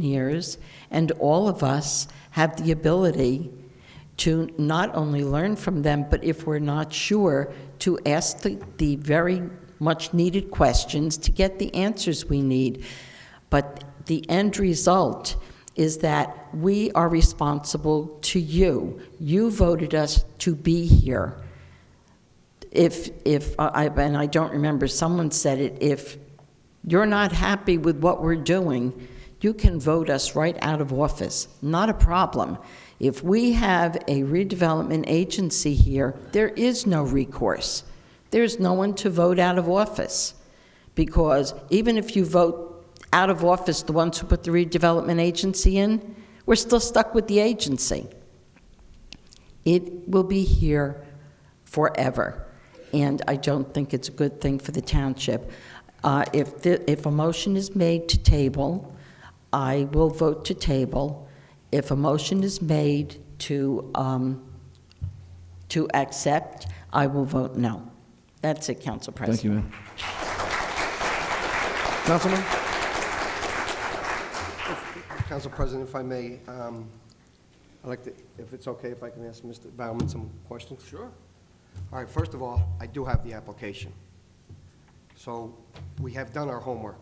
years, and all of us have the ability to not only learn from them, but if we're not sure, to ask the very much needed questions to get the answers we need. But the end result is that we are responsible to you. You voted us to be here. And I don't remember, someone said it, if you're not happy with what we're doing, you can vote us right out of office. Not a problem. If we have a redevelopment agency here, there is no recourse. There's no one to vote out of office. Because even if you vote out of office the ones who put the redevelopment agency in, we're still stuck with the agency. It will be here forever. And I don't think it's a good thing for the township. If a motion is made to table, I will vote to table. If a motion is made to accept, I will vote no. That's it, Council President. Thank you, ma'am. Councilman? Council President, if I may, I'd like to, if it's okay, if I can ask Mr. Baumann some questions? Sure. All right, first of all, I do have the application. So we have done our homework.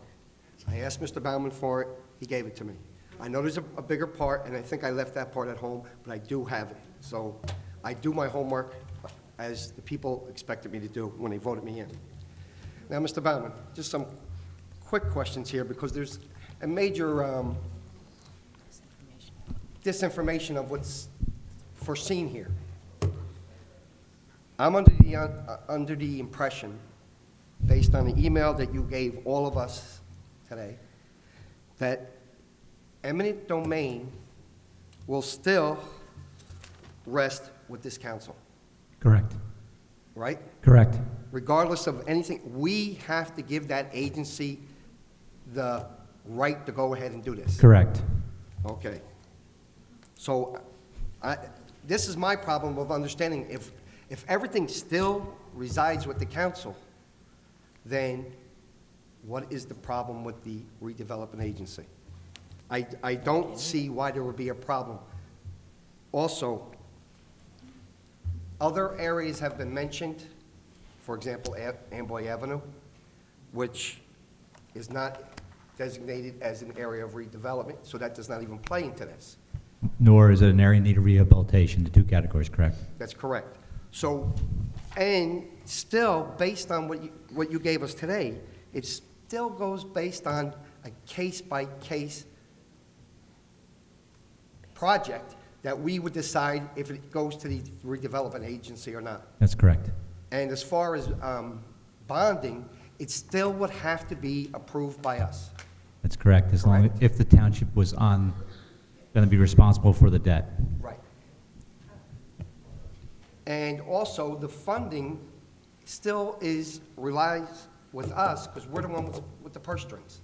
I asked Mr. Baumann for it, he gave it to me. I know there's a bigger part, and I think I left that part at home, but I do have it. So I do my homework as the people expected me to do when they voted me in. Now, Mr. Baumann, just some quick questions here, because there's a major disinformation of what's foreseen here. I'm under the impression, based on the email that you gave all of us today, that eminent domain will still rest with this council, Correct. right? Correct. Regardless of anything, we have to give that agency the right to go ahead and do this. Correct. Okay. So this is my problem of understanding. If everything still resides with the council, then what is the problem with the redevelopment agency? I don't see why there would be a problem. Also, other areas have been mentioned, for example, Amboy Avenue, which is not designated as an area of redevelopment, so that does not even play into this. Nor is it an area in need of rehabilitation, the two categories, correct? That's correct. So, and still, based on what you gave us today, it still goes based on a case-by-case project that we would decide if it goes to the redevelopment agency or not. That's correct. And as far as bonding, it still would have to be approved by us. That's correct, as long as, if the township was going to be responsible for the debt. Right. And also, the funding still relies with us, because we're the one with the purse strings.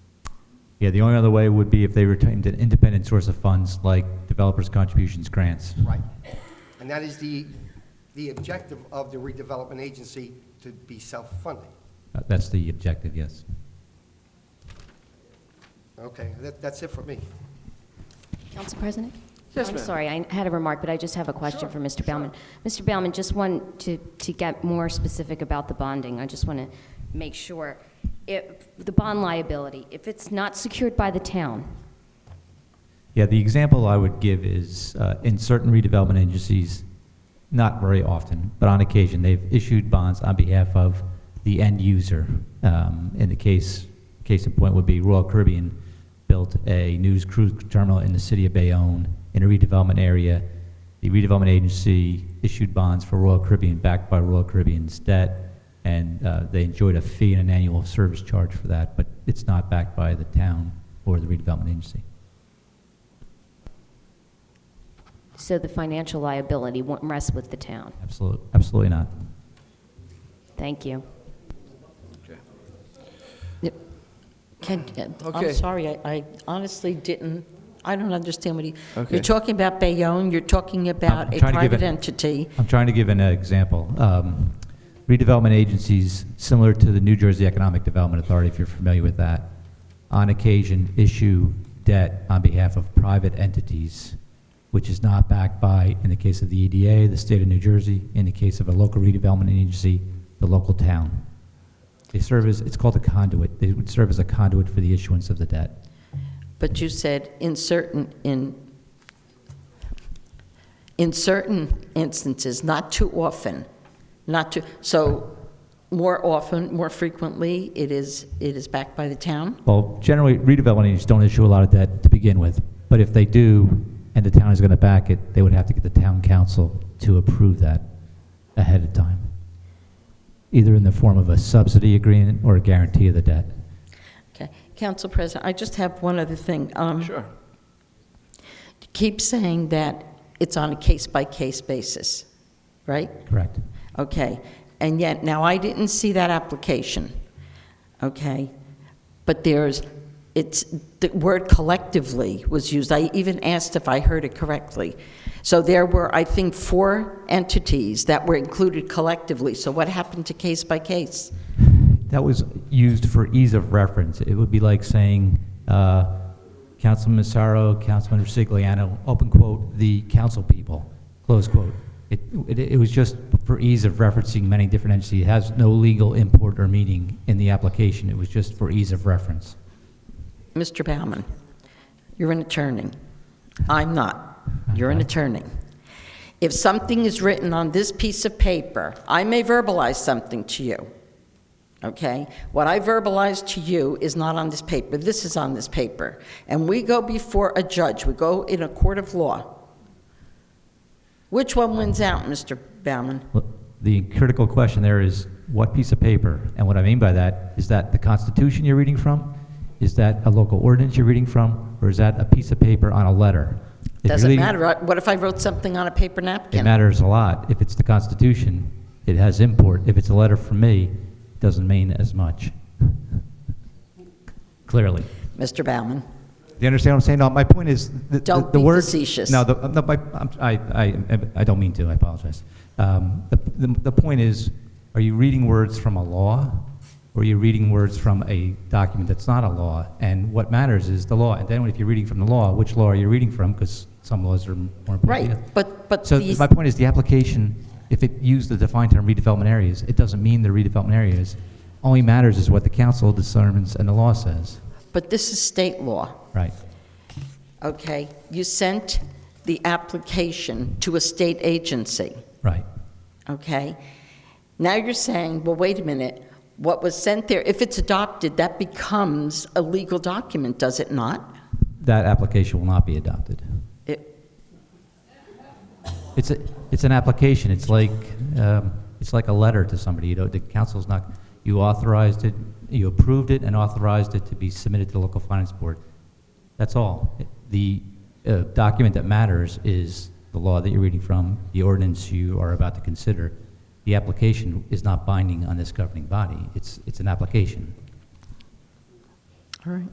Yeah, the only other way would be if they retained an independent source of funds like developers' contributions grants. Right. And that is the objective of the redevelopment agency, to be self-funding. That's the objective, yes. Okay, that's it for me. Council President? Yes, I'm ma'am. sorry, I had a remark, but I just have a question for Mr. Baumann. Mr. Baumann, just want to get more specific about the bonding. I just want to make sure. If the bond liability, if it's not secured by the town, Yeah, the example I would give is in certain redevelopment agencies, not very often, but on occasion, they've issued bonds on behalf of the end user. In the case in point would be Royal Caribbean built a new cruise terminal in the city of Bayonne in a redevelopment area. The redevelopment agency issued bonds for Royal Caribbean backed by Royal Caribbean's debt, and they enjoyed a fee and an annual service charge for that, but it's not backed by the town or the redevelopment agency. so the financial liability won't rest with the town. Absolutely not. Thank you. Okay. I'm sorry, I honestly didn't, I don't understand what Okay. you're talking about Bayonne, you're talking about I'm a trying to give private it- entity. I'm trying to give an example. Redevelopment agencies, similar to the New Jersey Economic Development Authority, if you're familiar with that, on occasion issue debt on behalf of private entities, which is not backed by, in the case of the EDA, the state of New Jersey, in the case of a local redevelopment agency, the local town. They serve as, it's called a conduit. They would serve as a conduit for the issuance of the debt. But you said in certain instances, not too often, so more often, more frequently, it is backed by the town? Well, generally, redevelopment agencies don't issue a lot of debt to begin with, but if they do, and the town is going to back it, they would have to get the town council to approve that ahead of time, either in the form of a subsidy agreement or a guarantee of the debt. Okay. Council President, I just have one other thing. Sure. You keep saying that it's on a case-by-case basis, right? Correct. Okay. And yet, now I didn't see that application, okay? But the word collectively was used. I even asked if I heard it correctly. So there were, I think, 4 entities that were included collectively. So what happened to case by case? That was used for ease of reference. It would be like saying, Councilman Massaro, Councilman Resigliano, open quote, the council people, close quote. It was just for ease of referencing many different entities. It has no legal import or meaning in the application. It was just for ease of reference. Mr. Baumann, you're an attorney. I'm not. You're an attorney. If something is written on this piece of paper, I may verbalize something to you, okay? What I verbalize to you is not on this paper. This is on this paper. And we go before a judge. We go in a court of law. Which one wins out, Mr. Baumann? Well, the critical question there is what piece of paper? And what I mean by that is that the Constitution you're reading from? Is that a local ordinance you're reading from? Or is that a piece of paper on a letter? If Doesn't you're matter. What if I wrote something on a paper napkin? It matters a lot. If it's the Constitution, it has import. If it's a letter from me, it doesn't mean as much. Clearly. Mr. Baumann, Do you understand what I'm saying? No, my point is Don't the be word. facetious. No, I don't mean to. I apologize. The point is, are you reading words from a law, or are you reading words from a document that's not a law? And what matters is the law. And then if you're reading from the law, which law are you reading from? Because some laws are more important. right, but So these, my point is, the application, if it used the defined term redevelopment areas, it doesn't mean the redevelopment areas. Only matters is what the council determines and the law says. but this is state law, Right. okay? You sent the application to a state agency, Right. okay? Now you're saying, well, wait a minute, what was sent there, if it's adopted, that becomes a legal document, does it not? That application will not be adopted. It- It's an application. It's like a letter to somebody. You know, the council's not. You authorized it, you approved it, and authorized it to be submitted to the local finance board. That's all. The document that matters is the law that you're reading from, the ordinance you are about to consider. The application is not binding on this governing body. It's an application. All right.